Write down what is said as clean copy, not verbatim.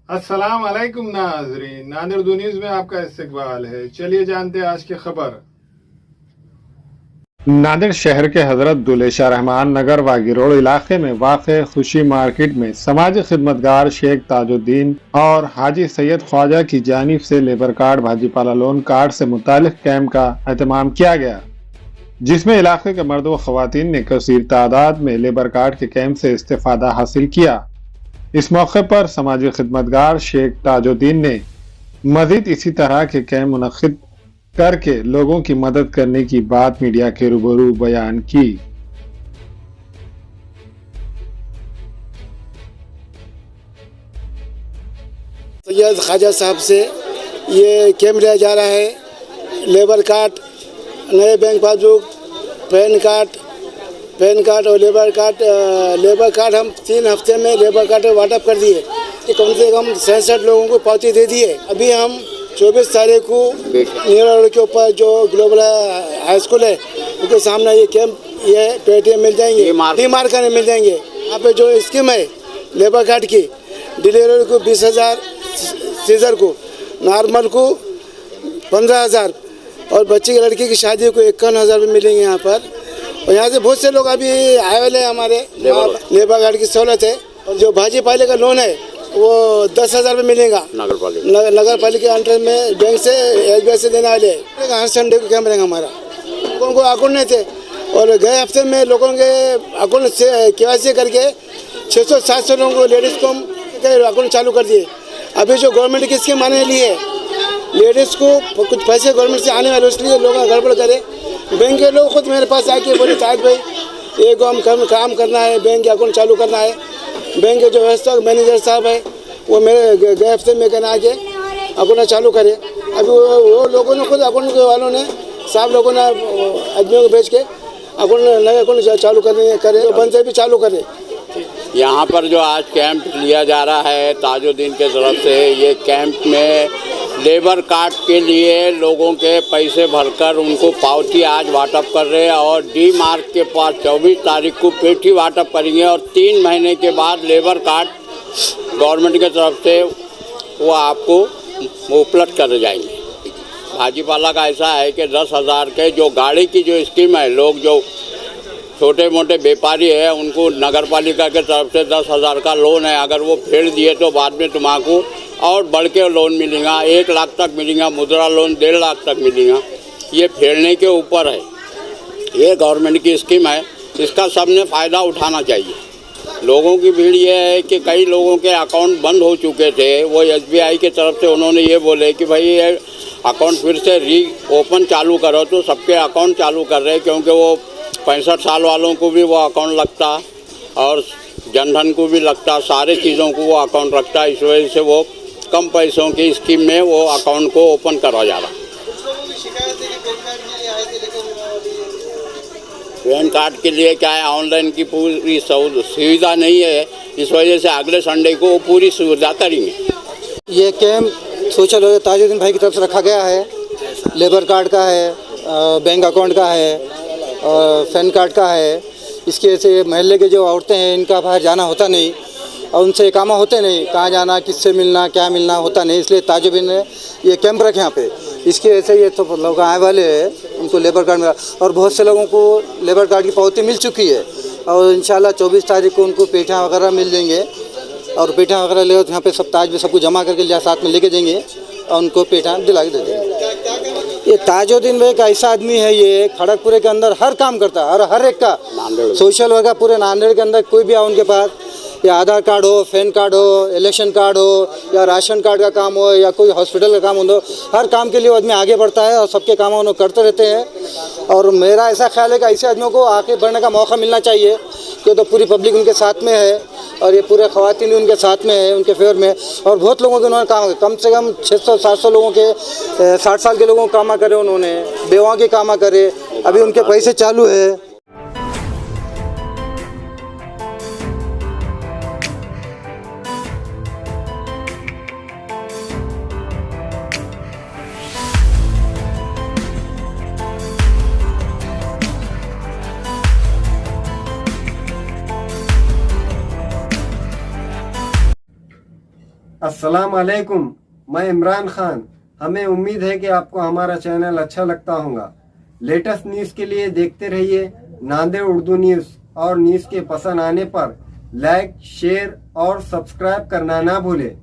अस्सलाम वालेकुम नाजरीन, नादिर दो न्यूज़ में आपका इस्तकबाल है। चलिए जानते हैं आज की खबर। नादिर शहर के हजरत दुलेशा रहमान नगर वागी रोड इलाके में वाक़ खुशी मार्केट में समाजी खिदमतगार शेख ताजुद्दीन और हाजी सैयद ख्वाजा की जानिब से लेबर कार्ड भाजीपाला लोन कार्ड से मुतालिक कैंप का एहतमाम किया गया, जिसमें इलाके के मर्द व खवातीन ने कसीर तादाद में लेबर कार्ड के कैंप से इस्तेफादा हासिल किया। इस मौके पर समाजी खिदमतगार शेख ताजुद्दीन ने मजीद इसी तरह के कैंप मुनक्किद करके लोगों की मदद करने की बात मीडिया के रूबरू बयान की। सैयद ख्वाजा साहब से ये कैंप लिया जा रहा है। लेबर कार्ड, नए बैंक पासबुक, पैन कार्ड और लेबर कार्ड हम 3 हफ्ते में लेबर कार्ड वाटअप कर दिए। कम से कम 67 लोगों को पावती दे दिए। अभी हम 24 तारीख को नीरा रोड के ऊपर जो ग्लोबल हाई स्कूल है उनके सामने ये कैंप, ये पेटियाँ मिल जाएंगे, डी मार्क करने मिल जाएंगे। यहाँ पे जो स्कीम है लेबर कार्ड की, डिलीवरी को 20,000, सीजर को, नॉर्मल को 15,000 और बच्चे की लड़की की शादी को 51,000 रुपये मिलेंगे यहाँ पर। और यहाँ से बहुत से लोग अभी आए वाले हैं। हमारे लेबर कार्ड की सहूलत है। और जो भाजीपाले का लोन है वो 10,000 रुपये मिलेगा नगर पालिका के अंडर में, बैंक से, SBI से देने वाले। हर संडे को कैंप रहेगा हमारा। लोगों को अकाउंट नहीं थे और गए हफ्ते में लोगों के अकाउंट से KYC करके 600-700 लोगों को, लेडीज़ को अकाउंट चालू कर दिए। अभी जो गवर्नमेंट की स्कीम आने वाली है, लेडीज़ को कुछ पैसे गवर्नमेंट से आने वाले, इसलिए लोग गड़बड़ करे। बैंक के लोग खुद मेरे पास आके बोले ताज भाई एक हम काम करना है, बैंक के अकाउंट चालू करना है। बैंक के जो व्यवस्था मैनेजर साहब है वो मेरे गए हफ्ते में कहना आके अकाउंट चालू करे। अभी वो लोगों ने खुद अकाउंट वालों ने, साहब लोगों ने आदमियों को भेज के अकाउंट, नए अकाउंट चालू करे, तो बंद से भी चालू करे। यहाँ पर जो आज कैंप लिया जा रहा है ताजुद्दीन के तरफ से, ये कैंप में लेबर कार्ड के लिए लोगों के पैसे भरकर उनको पावती आज वाटअप कर रहे हैं और डी मार्क के पास 24 तारीख को पेटी वाटअप करेंगे और 3 महीने के बाद लेबर कार्ड गवर्नमेंट के तरफ से वो आपको उपलब्ध कर जाएंगे। भाजीपाला का ऐसा है कि 10,000 के जो गाड़ी की जो स्कीम है, लोग जो छोटे मोटे व्यापारी है उनको नगर पालिका के तरफ से 10,000 का लोन है। अगर वो फेर दिए तो बाद में तुम्हारा और बढ़ के लोन मिलेगा, 1 लाख तक मिलेगा, मुद्रा लोन 1.5 लाख तक मिलेगा। ये फेरने के ऊपर है, ये गवर्नमेंट की स्कीम है, इसका सबने फ़ायदा उठाना चाहिए। लोगों की भीड़ ये है कि कई लोगों के अकाउंट बंद हो चुके थे, वो SBI की तरफ से उन्होंने ये बोले कि भाई ये अकाउंट फिर से ओपन चालू करो, तो सबके अकाउंट चालू कर रहे हैं क्योंकि वो 65 साल वालों को भी वो अकाउंट लगता और जनधन को भी लगता, सारे चीज़ों को वो अकाउंट रखता है। इस वजह से वो कम पैसों की स्कीम में वो अकाउंट को ओपन करवा जा रहा। पैन कार्ड के लिए क्या है, ऑनलाइन की पूरी सुविधा नहीं है, इस वजह से अगले संडे को वो पूरी सुविधा करेंगे। ये कैंप सोशल वर्कर ताजुद्दीन भाई की तरफ से रखा गया है। लेबर कार्ड का है, बैंक अकाउंट का है और पैन कार्ड का है। इसकी वजह से महल्ले के जो औरतें हैं इनका बाहर जाना होता नहीं और उनसे काम होते नहीं, कहाँ जाना, किससे मिलना, क्या मिलना होता नहीं। इसलिए ताजुद्दीन ने ये कैंप रखे यहाँ पे। इसकी वजह से ये तो लोग आए वाले हैं, उनको लेबर कार्ड मिला और बहुत से लोगों को लेबर कार्ड की पावती मिल चुकी है और इंशाल्लाह 24 तारीख को उनको पेठा वगैरह मिल जाएंगे और पेठा वगैरह ले यहाँ पे सब ताज में सबको जमा करके साथ में लेके जाएंगे और उनको पेठा दिला के दे देंगे। ये ताजुद्दीन भाई का ऐसा आदमी है, ये खड़गपुरे के अंदर हर काम करता है, हर एक का सोशल वर्कर पूरे नांदेड़ के अंदर कोई भी आओ उनके पास, या आधार कार्ड हो, पैन कार्ड हो, इलेक्शन कार्ड हो या राशन कार्ड का काम हो या कोई हॉस्पिटल का काम हो, हर काम के लिए वो आदमी आगे बढ़ता है और सबके काम उन्होंने करते रहते हैं। और मेरा ऐसा ख्याल है कि ऐसे आदमियों को आगे बढ़ने का मौका मिलना चाहिए, क्यों तो पूरी पब्लिक उनके साथ में है और ये पूरे ख़वातीन उनके साथ में है, उनके फेवर में। और बहुत लोगों के उन्होंने काम, कम से कम 600-700 लोगों के, 60 साल के लोगों को कामा करे उन्होंने, बेवाओं के कामा करे, अभी उनके पैसे चालू है। अस्सलाम वालेकुम, मैं इमरान खान। हमें उम्मीद है कि आपको हमारा चैनल अच्छा लगता होगा। लेटेस्ट न्यूज़ के लिए देखते रहिए नांदेड़ उर्दू न्यूज़, और न्यूज़ के पसंद आने पर लाइक, शेयर और सब्सक्राइब करना ना भूलें।